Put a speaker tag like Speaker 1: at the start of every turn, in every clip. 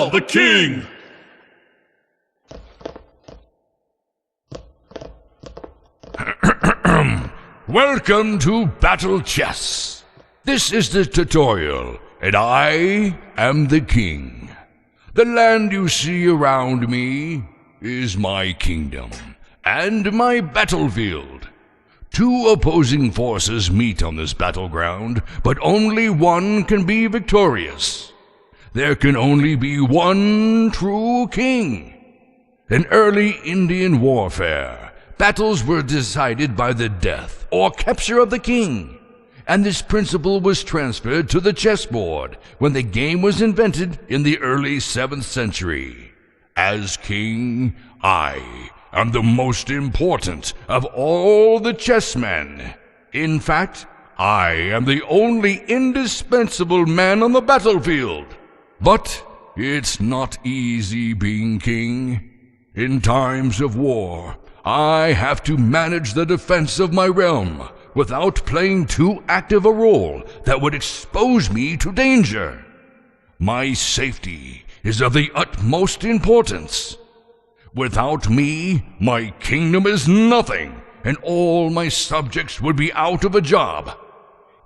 Speaker 1: Hail the king!
Speaker 2: Welcome to Battle Chess. This is the tutorial, and I am the king. The land you see around me is my kingdom and my battlefield. Two opposing forces meet on this battleground, but only one can be victorious. There can only be one true king. In early Indian warfare, battles were decided by the death or capture of the king, and this principle was transferred to the chessboard when the game was invented in the early 7th century. As king, I am the most important of all the chessmen. In fact, I am the only indispensable man on the battlefield. But it's not easy being king. In times of war, I have to manage the defense of my realm without playing too active a role that would expose me to danger. My safety is of the utmost importance. Without me, my kingdom is nothing, and all my subjects would be out of a job.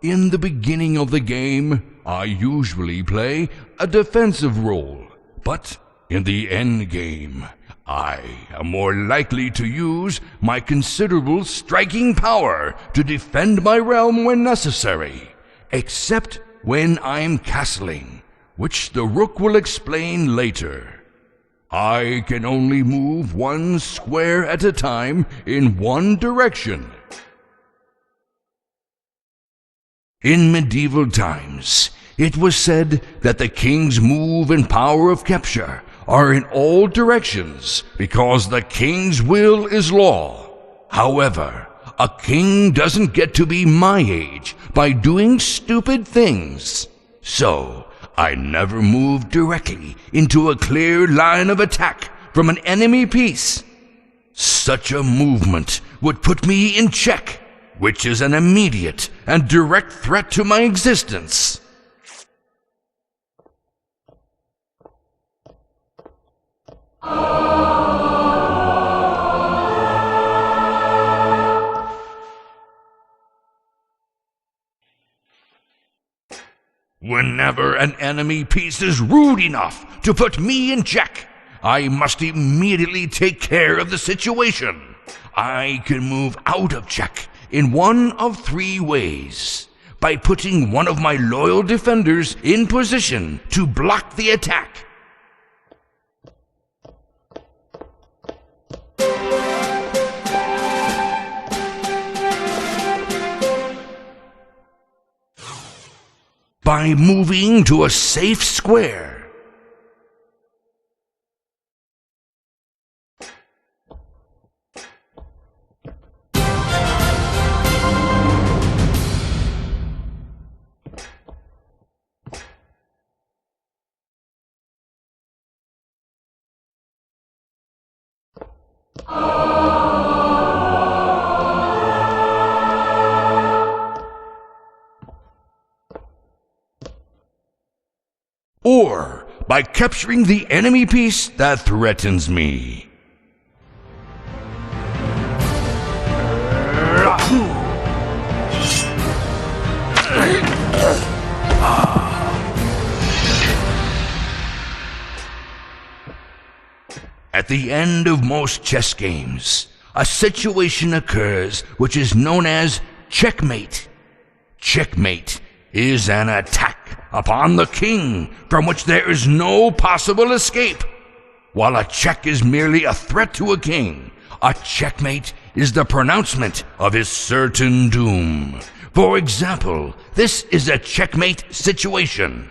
Speaker 2: In the beginning of the game, I usually play a defensive role, but in the end game, I am more likely to use my considerable striking power to defend my realm when necessary, except when I'm castling, which the Rook will explain later. I can only move one square at a time in one direction. In medieval times, it was said that the king's move and power of capture are in all directions because the king's will is law. However, a king doesn't get to be my age by doing stupid things. So, I never moved directly into a clear line of attack from an enemy piece. Such a movement would put me in check, which is an immediate and direct threat to my existence. Whenever an enemy piece is rude enough to put me in check, I must immediately take care of the situation. I can move out of check in one of three ways: by putting one of my loyal defenders in position to block the attack, by moving to a safe square, or by capturing the enemy piece that threatens me. At the end of most chess games, a situation occurs which is known as checkmate. Checkmate is an attack upon the king from which there is no possible escape. While a check is merely a threat to a king, a checkmate is the pronouncement of his certain doom. For example, this is a checkmate situation.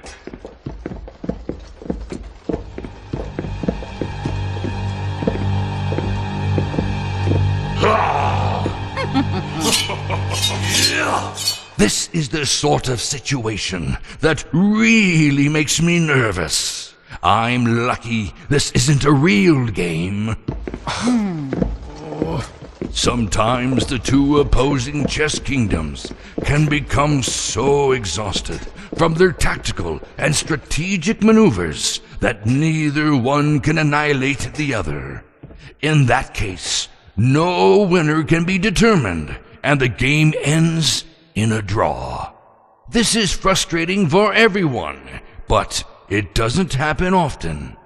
Speaker 2: This is the sort of situation that really makes me nervous. I'm lucky this isn't a real game. Sometimes the two opposing chess kingdoms can become so exhausted from their tactical and strategic maneuvers that neither one can annihilate the other. In that case, no winner can be determined, and the game ends in a draw. This is frustrating for everyone, but it doesn't happen often.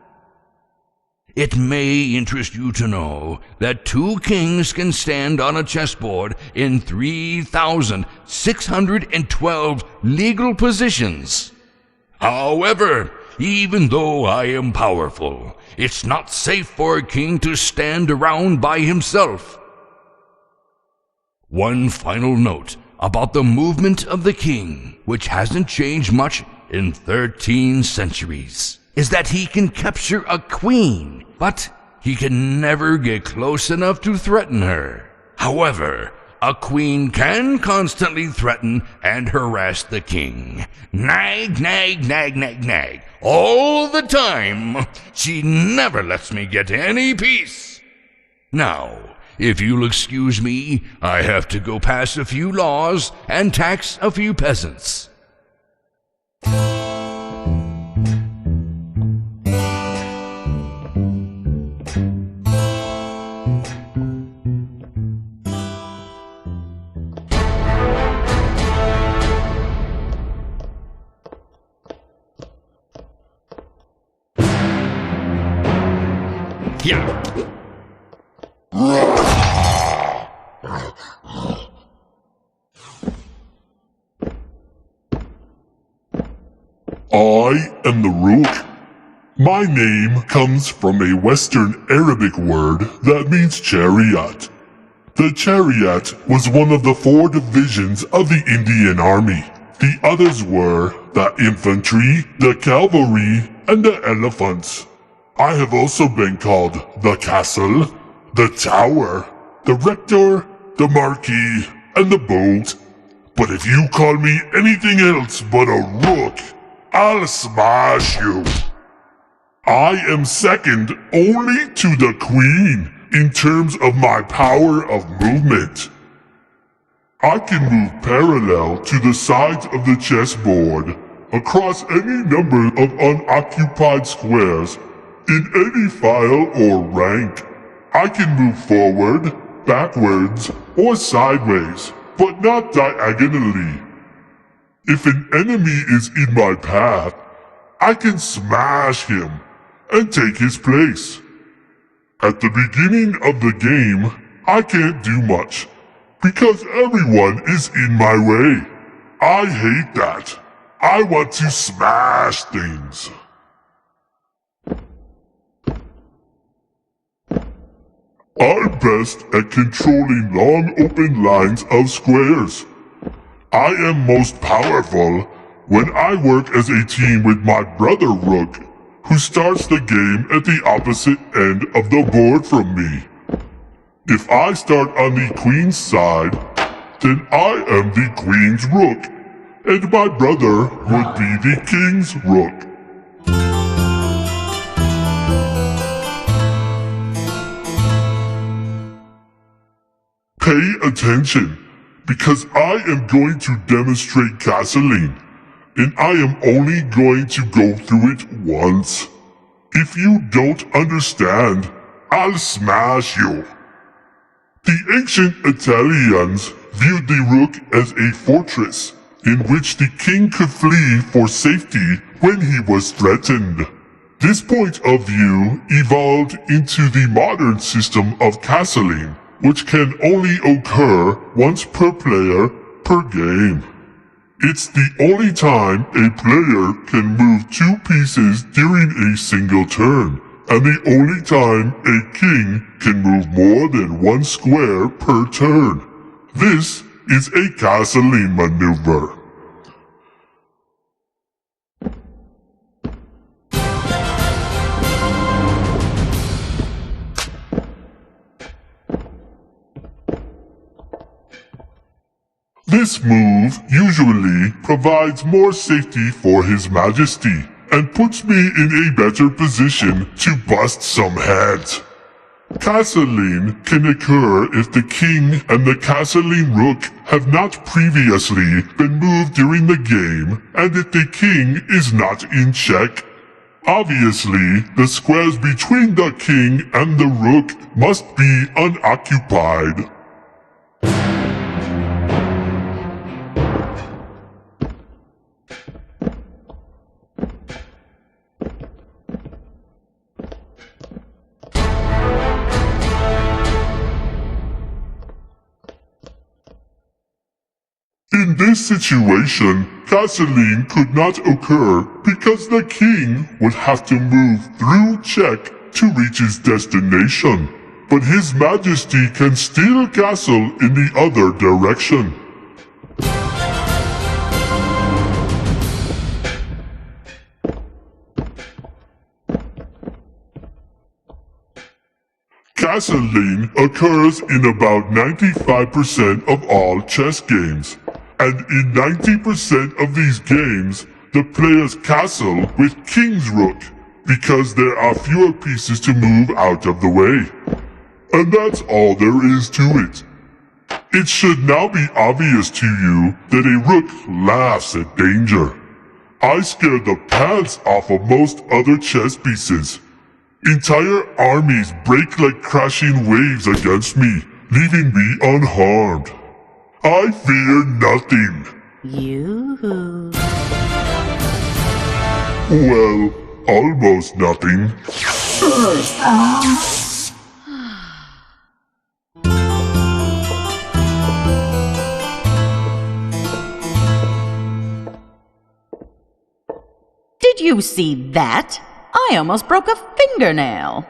Speaker 2: It may interest you to know that two kings can stand on a chessboard in 3,612 legal positions. However, even though I am powerful, it's not safe for a king to stand around by himself. One final note about the movement of the king, which hasn't changed much in 13 centuries, is that he can capture a queen, but he can never get close enough to threaten her. However, a queen can constantly threaten and harass the king. Nag, nag, nag, nag, nag. All the time. She never lets me get any peace. Now, if you'll excuse me, I have to go pass a few laws and tax a few peasants. Yeah.
Speaker 1: I am the Rook. My name comes from a Western Arabic word that means chariot. The chariot was one of the 4 divisions of the Indian Army. The others were the infantry, the cavalry, and the elephants. I have also been called the castle, the tower, the rector, the marquis, and the boat. But if you call me anything else but a rook, I'll smash you. I am second only to the queen in terms of my power of movement. I can move parallel to the sides of the chessboard across any number of unoccupied squares in any file or rank. I can move forward, backwards, or sideways, but not diagonally. If an enemy is in my path, I can smash him and take his place. At the beginning of the game, I can't do much because everyone is in my way. I hate that. I want to smash things. I'm best at controlling long open lines of squares. I am most powerful when I work as a team with my brother Rook, who starts the game at the opposite end of the board from me. If I start on the queen's side, then I am the queen's rook, and my brother would be the king's rook. Pay attention, because I am going to demonstrate castling, and I am only going to go through it once. If you don't understand, I'll smash you. The ancient Italians viewed the rook as a fortress in which the king could flee for safety when he was threatened. This point of view evolved into the modern system of castling, which can only occur once per player per game. It's the only time a player can move 2 pieces during a single turn, and the only time a king can move more than 1 square per turn. This is a castling maneuver. This move usually provides more safety for His Majesty and puts me in a better position to bust some heads. Castling can occur if the king and the castling rook have not previously been moved during the game and if the king is not in check. Obviously, the squares between the king and the rook must be unoccupied. In this situation, castling could not occur because the king would have to move through check to reach his destination. But His Majesty can still castle in the other direction. Castling occurs in about 95% of all chess games. And in 90% of these games, the players castle with King's Rook because there are fewer pieces to move out of the way. And that's all there is to it. It should now be obvious to you that a rook laughs at danger. I scared the pants off of most other chess pieces. Entire armies break like crashing waves against me, leaving me unharmed. I fear nothing.
Speaker 3: Yoo-hoo.
Speaker 1: Well, almost nothing.
Speaker 3: Did you see that? I almost broke a fingernail.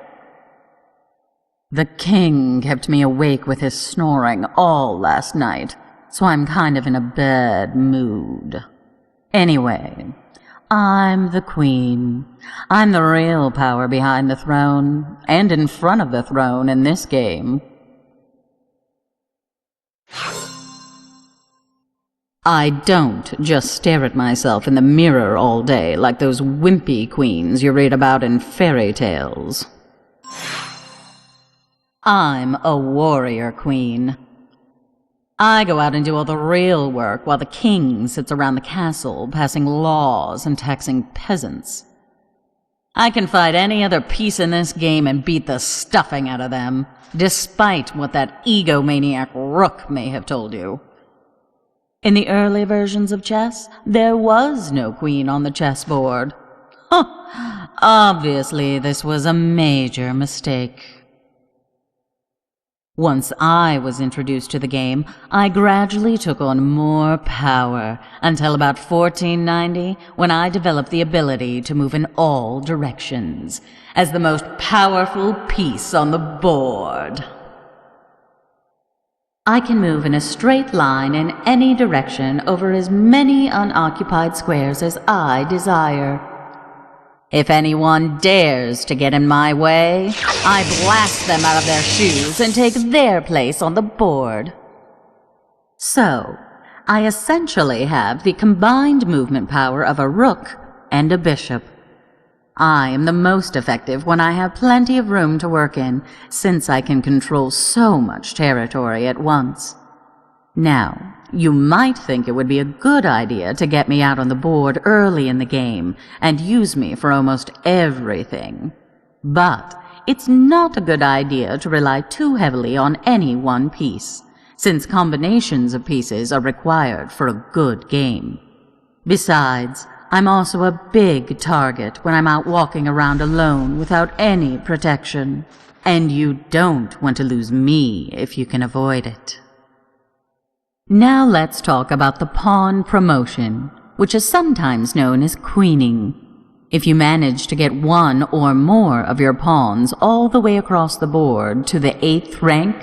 Speaker 3: The king kept me awake with his snoring all last night, so I'm kind of in a bad mood. Anyway, I'm the queen. I'm the real power behind the throne, and in front of the throne in this game. I don't just stare at myself in the mirror all day like those wimpy queens you read about in fairy tales. I'm a warrior queen. I go out and do all the real work while the king sits around the castle passing laws and taxing peasants. I can fight any other piece in this game and beat the stuffing out of them, despite what that egomaniac Rook may have told you. In the early versions of chess, there was no queen on the chessboard. Obviously, this was a major mistake. Once I was introduced to the game, I gradually took on more power until about 1490, when I developed the ability to move in all directions as the most powerful piece on the board. I can move in a straight line in any direction over as many unoccupied squares as I desire. If anyone dares to get in my way, I blast them out of their shoes and take their place on the board. So, I essentially have the combined movement power of a rook and a bishop. I am the most effective when I have plenty of room to work in, since I can control so much territory at once. Now, you might think it would be a good idea to get me out on the board early in the game and use me for almost everything. But it's not a good idea to rely too heavily on any one piece, since combinations of pieces are required for a good game. Besides, I'm also a big target when I'm out walking around alone without any protection, and you don't want to lose me if you can avoid it. Now let's talk about the pawn promotion, which is sometimes known as queening. If you manage to get one or more of your pawns all the way across the board to the 8th rank,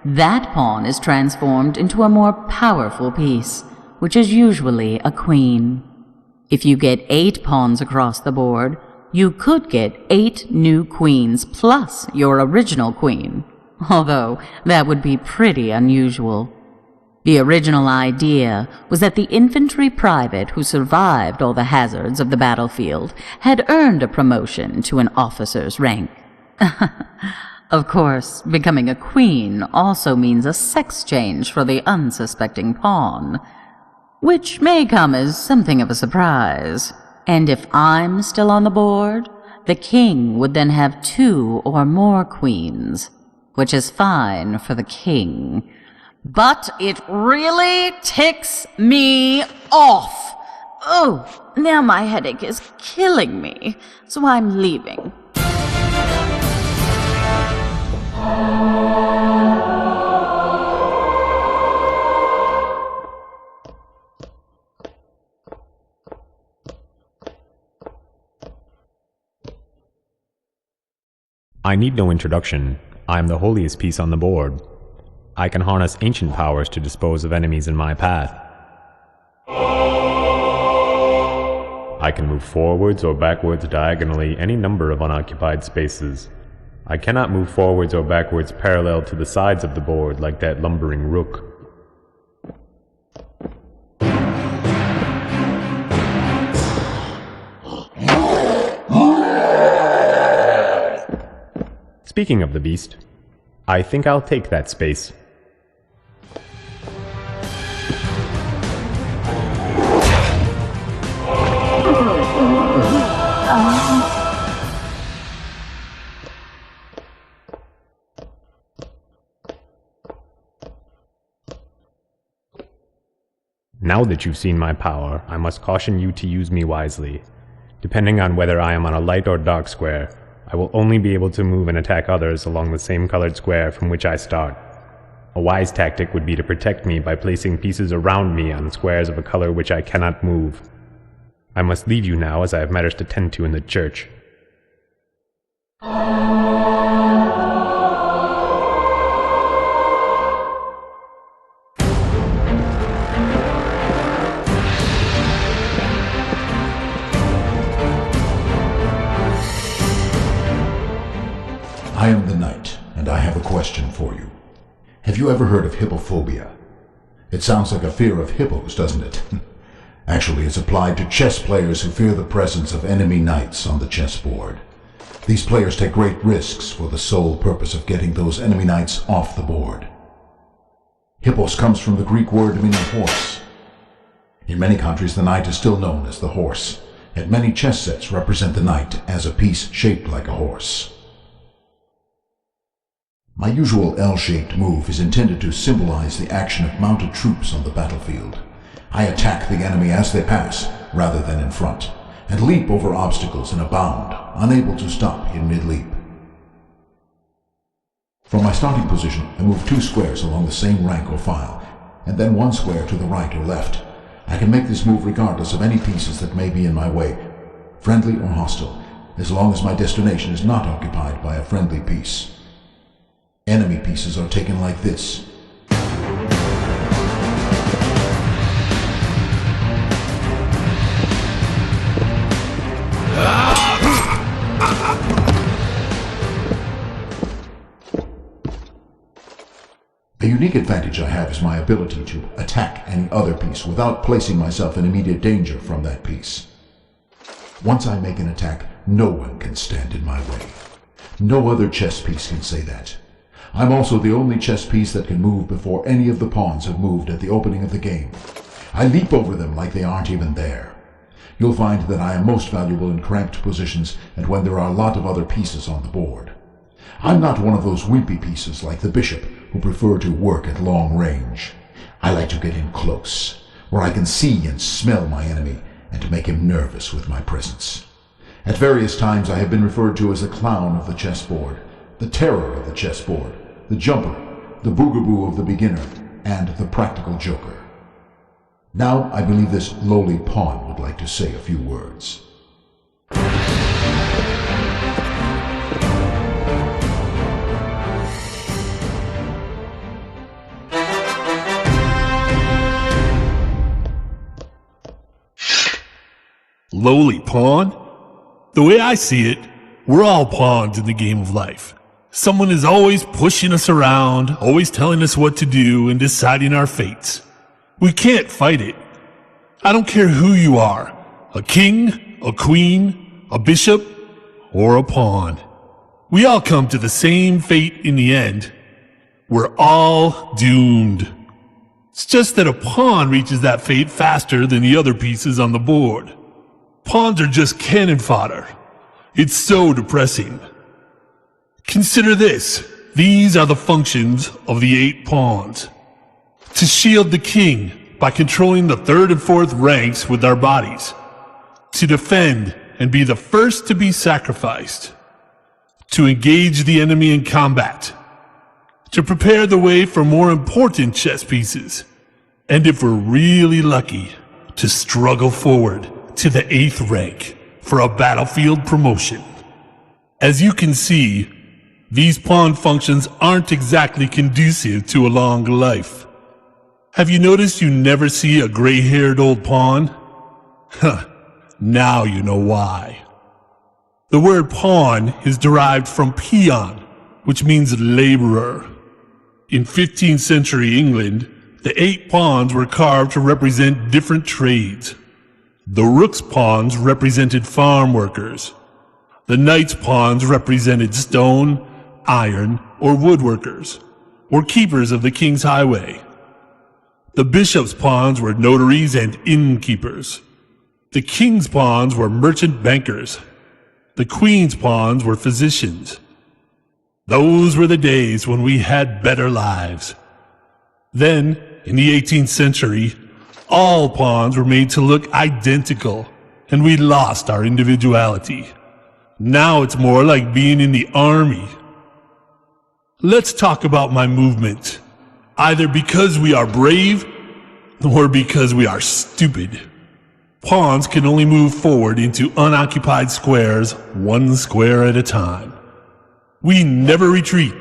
Speaker 3: that pawn is transformed into a more powerful piece, which is usually a queen. If you get 8 pawns across the board, you could get 8 new queens plus your original queen, although that would be pretty unusual. The original idea was that the infantry private who survived all the hazards of the battlefield had earned a promotion to an officer's rank. Of course, becoming a queen also means a sex change for the unsuspecting pawn, which may come as something of a surprise. And if I'm still on the board, the king would then have 2 or more queens, which is fine for the king. But it really ticks me off. Oh, now my headache is killing me, so I'm leaving.
Speaker 4: I need no introduction. I am the holiest piece on the board. I can harness ancient powers to dispose of enemies in my path. I can move forwards or backwards diagonally any number of unoccupied spaces. I cannot move forwards or backwards parallel to the sides of the board like that lumbering rook. Speaking of the beast, I think I'll take that space. Now that you've seen my power, I must caution you to use me wisely. Depending on whether I am on a light or dark square, I will only be able to move and attack others along the same colored square from which I start. A wise tactic would be to protect me by placing pieces around me on squares of a color which I cannot move. I must leave you now, as I have matters to tend to in the church.
Speaker 5: I am the knight, and I have a question for you. Have you ever heard of hippophobia? It sounds like a fear of hippos, doesn't it? Actually, it's applied to chess players who fear the presence of enemy knights on the chessboard. These players take great risks for the sole purpose of getting those enemy knights off the board. Hippos comes from the Greek word meaning horse. In many countries, the knight is still known as the horse, and many chess sets represent the knight as a piece shaped like a horse. My usual L-shaped move is intended to symbolize the action of mounted troops on the battlefield. I attack the enemy as they pass, rather than in front, and leap over obstacles in a bound, unable to stop in mid-leap. From my starting position, I move 2 squares along the same rank or file, and then 1 square to the right or left. I can make this move regardless of any pieces that may be in my way, friendly or hostile, as long as my destination is not occupied by a friendly piece. Enemy pieces are taken like this. A unique advantage I have is my ability to attack any other piece without placing myself in immediate danger from that piece. Once I make an attack, no one can stand in my way. No other chess piece can say that. I'm also the only chess piece that can move before any of the pawns have moved at the opening of the game. I leap over them like they aren't even there. You'll find that I am most valuable in cramped positions and when there are a lot of other pieces on the board. I'm not one of those wimpy pieces like the bishop who prefer to work at long range. I like to get in close, where I can see and smell my enemy and to make him nervous with my presence. At various times I have been referred to as the clown of the chessboard, the terror of the chessboard, the jumper, the boogaboo of the beginner, and the practical joker. Now I believe this lowly pawn would like to say a few words.
Speaker 6: Lowly pawn? The way I see it, we're all pawns in the game of life. Someone is always pushing us around, always telling us what to do and deciding our fates. We can't fight it. I don't care who you are, a king, a queen, a bishop, or a pawn. We all come to the same fate in the end. We're all doomed. It's just that a pawn reaches that fate faster than the other pieces on the board. Pawns are just cannon fodder. It's so depressing. Consider this. These are the functions of the 8 pawns. To shield the king by controlling the 3rd and 4th ranks with our bodies. To defend and be the first to be sacrificed. To engage the enemy in combat. To prepare the way for more important chess pieces. And if we're really lucky, to struggle forward to the 8th rank for a battlefield promotion. As you can see, these pawn functions aren't exactly conducive to a long life. Have you noticed you never see a gray-haired old pawn? Huh, now you know why. The word pawn is derived from peon, which means laborer. In 15th century England, the 8 pawns were carved to represent different trades. The rook's pawns represented farm workers. The knight's pawns represented stone, iron, or woodworkers, or keepers of the king's highway. The bishop's pawns were notaries and innkeepers. The king's pawns were merchant bankers. The queen's pawns were physicians. Those were the days when we had better lives. Then, in the 18th century, all pawns were made to look identical, and we lost our individuality. Now it's more like being in the army. Let's talk about my movement. Either because we are brave, or because we are stupid. Pawns can only move forward into unoccupied squares, 1 square at a time. We never retreat,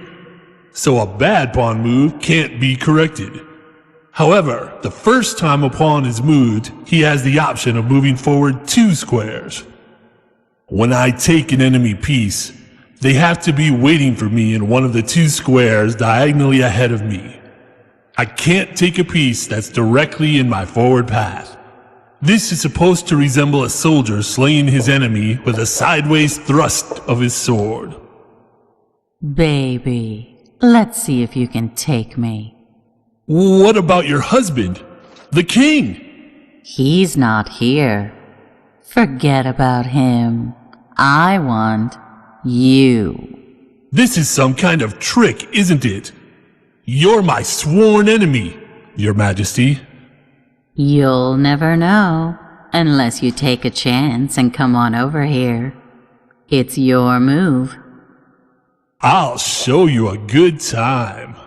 Speaker 6: so a bad pawn move can't be corrected. However, the first time a pawn is moved, he has the option of moving forward 2 squares. When I take an enemy piece, they have to be waiting for me in one of the 2 squares diagonally ahead of me. I can't take a piece that's directly in my forward path. This is supposed to resemble a soldier slaying his enemy with a sideways thrust of his sword.
Speaker 3: Baby, let's see if you can take me.
Speaker 6: What about your husband, the king?
Speaker 3: He's not here. Forget about him. I want you.
Speaker 6: This is some kind of trick, isn't it? You're my sworn enemy, Your Majesty.
Speaker 3: You'll never know, unless you take a chance and come on over here. It's your move.
Speaker 6: I'll show you a good time.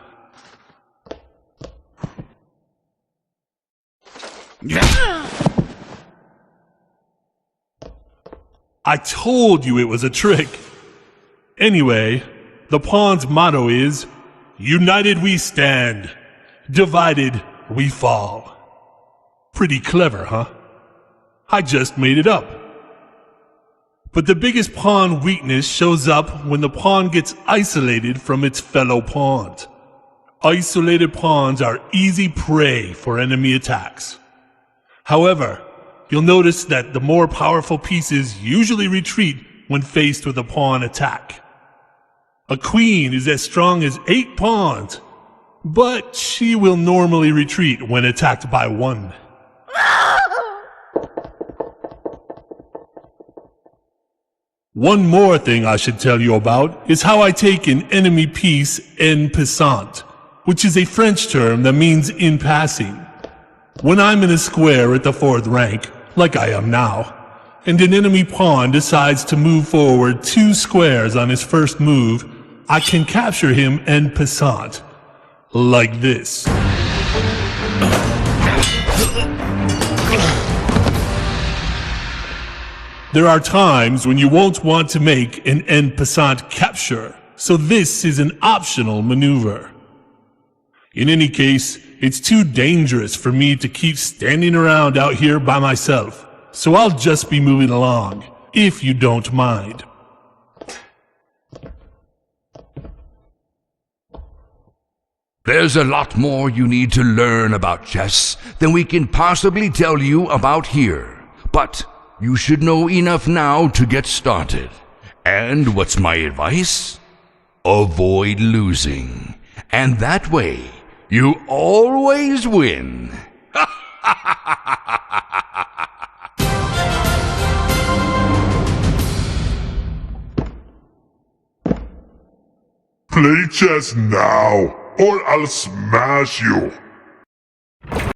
Speaker 6: I told you it was a trick. Anyway, the pawn's motto is, United we stand, divided we fall. Pretty clever, huh? I just made it up. But the biggest pawn weakness shows up when the pawn gets isolated from its fellow pawns. Isolated pawns are easy prey for enemy attacks. However, you'll notice that the more powerful pieces usually retreat when faced with a pawn attack. A queen is as strong as 8 pawns, but she will normally retreat when attacked by 1. One more thing I should tell you about is how I take an enemy piece en passant, which is a French term that means in passing. When I'm in a square at the 4th rank, like I am now, and an enemy pawn decides to move forward 2 squares on his first move, I can capture him en passant, like this. There are times when you won't want to make an en passant capture, so this is an optional maneuver. In any case, it's too dangerous for me to keep standing around out here by myself, so I'll just be moving along, if you don't mind.
Speaker 2: There's a lot more you need to learn about chess than we can possibly tell you about here, but you should know enough now to get started. And what's my advice? Avoid losing, and that way you always win.
Speaker 1: Play chess now, or I'll smash you.